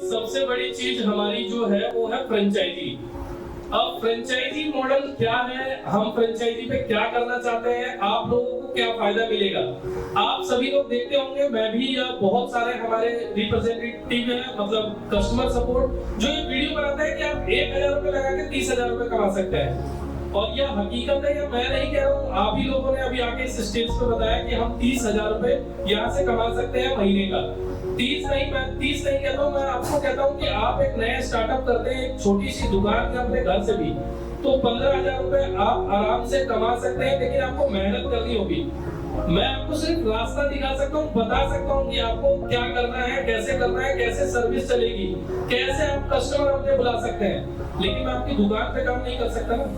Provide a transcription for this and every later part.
सबसे बड़ी चीज हमारी जो है वो है फ्रेंचाइजी। अब फ्रेंचाइजी मॉडल क्या है, हम फ्रेंचाइजी पे क्या करना चाहते हैं, आप लोगों को क्या फायदा मिलेगा। आप सभी लोग देखते होंगे, मैं भी या बहुत सारे हमारे रिप्रेजेंटेटिव हैं, मतलब कस्टमर सपोर्ट, जो ये वीडियो बनाते हैं कि आप 1000 रुपए लगा के 30,000 रुपए कमा सकते हैं। और यह हकीकत है, या मैं नहीं कह रहा हूँ, आप ही लोगों ने अभी आके इस स्टेज पे बताया कि हम 30,000 रुपए यहाँ से कमा सकते हैं महीने का। 30 नहीं, मैं 30 नहीं कहता हूँ, मैं आपको कहता हूँ कि आप एक नया स्टार्टअप करते हैं, एक छोटी सी दुकान है अपने घर से भी, तो 15,000 रुपए आप आराम से कमा सकते हैं, लेकिन आपको मेहनत करनी होगी। मैं आपको सिर्फ रास्ता दिखा सकता हूँ, बता सकता हूँ कि आपको क्या करना है, कैसे करना है, कैसे सर्विस चलेगी, कैसे आप कस्टमर अपने बुला सकते हैं, लेकिन मैं आपकी दुकान पे काम नहीं कर सकता ना।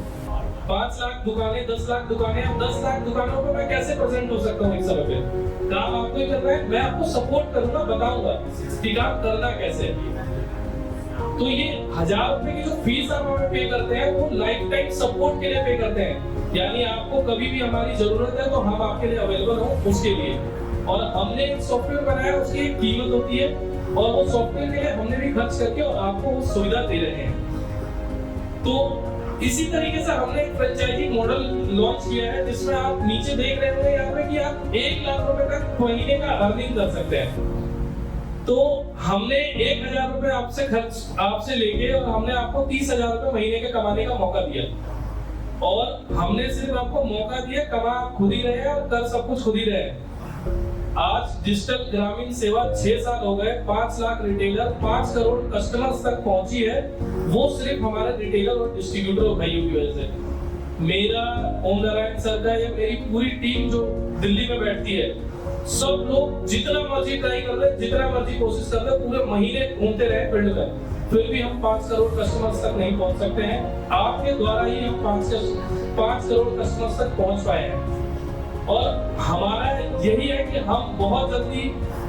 5 लाख दुकानें, 10 लाख दुकानें, 10 लाख दुकानों पे मैं कैसे प्रेजेंट हो सकता हूँ एक समय पे। काम आपको ही करना है, मैं आपको सपोर्ट करूंगा, बताऊंगा कि काम करना कैसे। तो ये 1000 रुपए की जो फीस आप हमें पे करते हैं, वो लाइफ टाइम सपोर्ट के लिए पे करते हैं, यानी आपको कभी भी हमारी जरूरत है तो हम आपके लिए अवेलेबल हो उसके लिए। और हमने एक सॉफ्टवेयर बनाया, उसकी एक कीमत होती है, और वो सॉफ्टवेयर के लिए हमने भी खर्च करके और आपको वो सुविधा दे रहे हैं। तो इसी तरीके से हमने एक फ्रेंचाइजी मॉडल लॉन्च किया है, जिसमें आप नीचे देख रहे होंगे यहाँ पे कि आप 1 लाख रुपए तक महीने का अर्निंग कर सकते हैं। तो हमने 1000 रुपए आपसे लेके और हमने आपको 30,000 रुपए महीने के कमाने का मौका दिया, और हमने सिर्फ आपको मौका दिया, कमा खुद ही रहे और कर सब कुछ खुद ही रहे। आज डिजिटल ग्रामीण सेवा 6 साल हो गए, 5 लाख रिटेलर, 5 करोड़ कस्टमर्स तक पहुंची है, वो सिर्फ हमारे रिटेलर और डिस्ट्रीब्यूटर भाइयों की वजह से। मेरा, ओम नारायण सर का, या मेरी पूरी टीम जो दिल्ली में बैठती है, सब लोग जितना मर्जी ट्राई कर रहे, जितना मर्जी कोशिश कर रहे, पूरे महीने घूमते रहे फील्ड में, फिर भी हम 5 करोड़ कस्टमर्स तक नहीं पहुंच सकते हैं। आपके द्वारा ही हम 5 करोड़ कस्टमर्स तक पहुंच पाए हैं। और हमारा यही है कि हम बहुत जल्दी,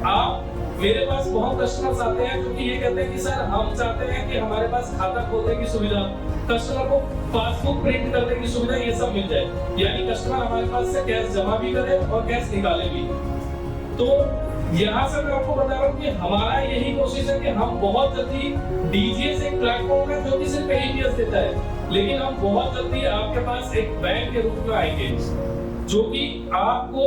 आप मेरे पास बहुत कस्टमर्स आते हैं जो कि ये कहते हैं कि सर हम चाहते हैं कि हमारे पास खाता खोलने की सुविधा, कस्टमर को पासबुक प्रिंट करने की सुविधा, ये सब मिल जाए, यानी कस्टमर हमारे पास से कैश जमा भी करे और कैश निकाले भी। तो यहाँ से मैं आपको बता रहा हूँ कि हमारा यही कोशिश है कि हम बहुत जल्दी, डीजीएस एक प्लेटफॉर्म है जो कि सिर्फ एटीएस देता है, लेकिन हम बहुत जल्दी आपके पास एक बैंक के रूप में आएंगे, जो कि आपको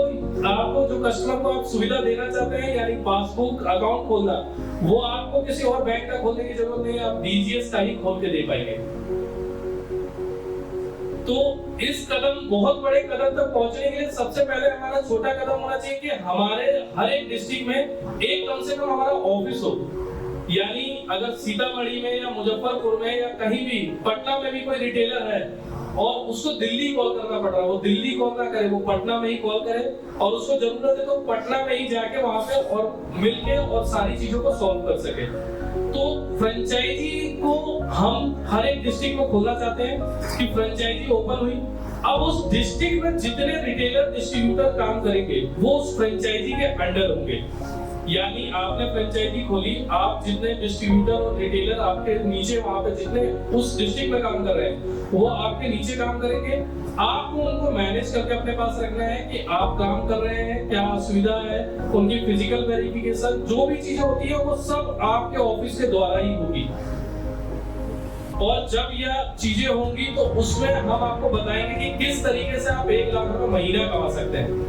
जो कस्टमर को आप सुविधा देना चाहते हैं, यानी पासबुक अकाउंट खोलना, वो आपको किसी और बैंक का खोलने की जरूरत नहीं है, आप डीजीएस का ही खोल के दे पाएंगे। तो इस कदम, बहुत बड़े कदम तक पहुंचने के लिए सबसे पहले हमारा छोटा कदम होना चाहिए कि हमारे हर एक डिस्ट्रिक्ट में एक कम से कम हमारा ऑफिस हो। यानी अगर सीतामढ़ी में या मुजफ्फरपुर में या कहीं भी, पटना में भी कोई रिटेलर है और उसको दिल्ली कॉल करना पड़ रहा है, वो दिल्ली कॉल ना करे, वो पटना में ही कॉल करे, और उसको जरूरत है तो पटना में ही जाके वहां पे और मिलके और सारी चीजों को सॉल्व कर सके। तो फ्रेंचाइजी को हम हर एक डिस्ट्रिक्ट में खोलना चाहते हैं कि फ्रेंचाइजी ओपन हुई, अब उस डिस्ट्रिक्ट में जितने रिटेलर डिस्ट्रीब्यूटर काम करेंगे वो उस फ्रेंचाइजी के अंडर होंगे। यानी आपने फ्रेंचाइजी खोली, आप जितने डिस्ट्रीब्यूटर और रिटेलर आपके नीचे वहां पे जितने उस डिस्ट्रिक्ट में काम कर रहे हैं, वो आपके नीचे काम करेंगे। आपको उनको मैनेज करके अपने पास रखना है कि आप काम कर रहे हैं, क्या सुविधा है, उनकी फिजिकल वेरिफिकेशन, जो भी चीजें होती है वो सब आपके ऑफिस के द्वारा ही होगी। और जब यह चीजें होंगी तो उसमें हम आपको बताएंगे कि किस तरीके से आप 1 लाख रुपए महीना कमा सकते हैं।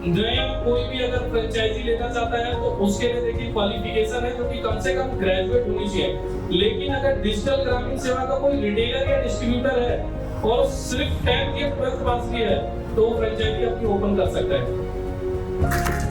नया कोई भी अगर फ्रेंचाइजी लेना चाहता है तो उसके लिए देखिए क्वालिफिकेशन है, जो कि कम से कम ग्रेजुएट होनी चाहिए। लेकिन अगर डिजिटल ग्रामीण सेवा का कोई रिटेलर या डिस्ट्रीब्यूटर है और सिर्फ 10th या 12th पास किया है, तो वो फ्रेंचाइजी अपनी ओपन कर सकता है।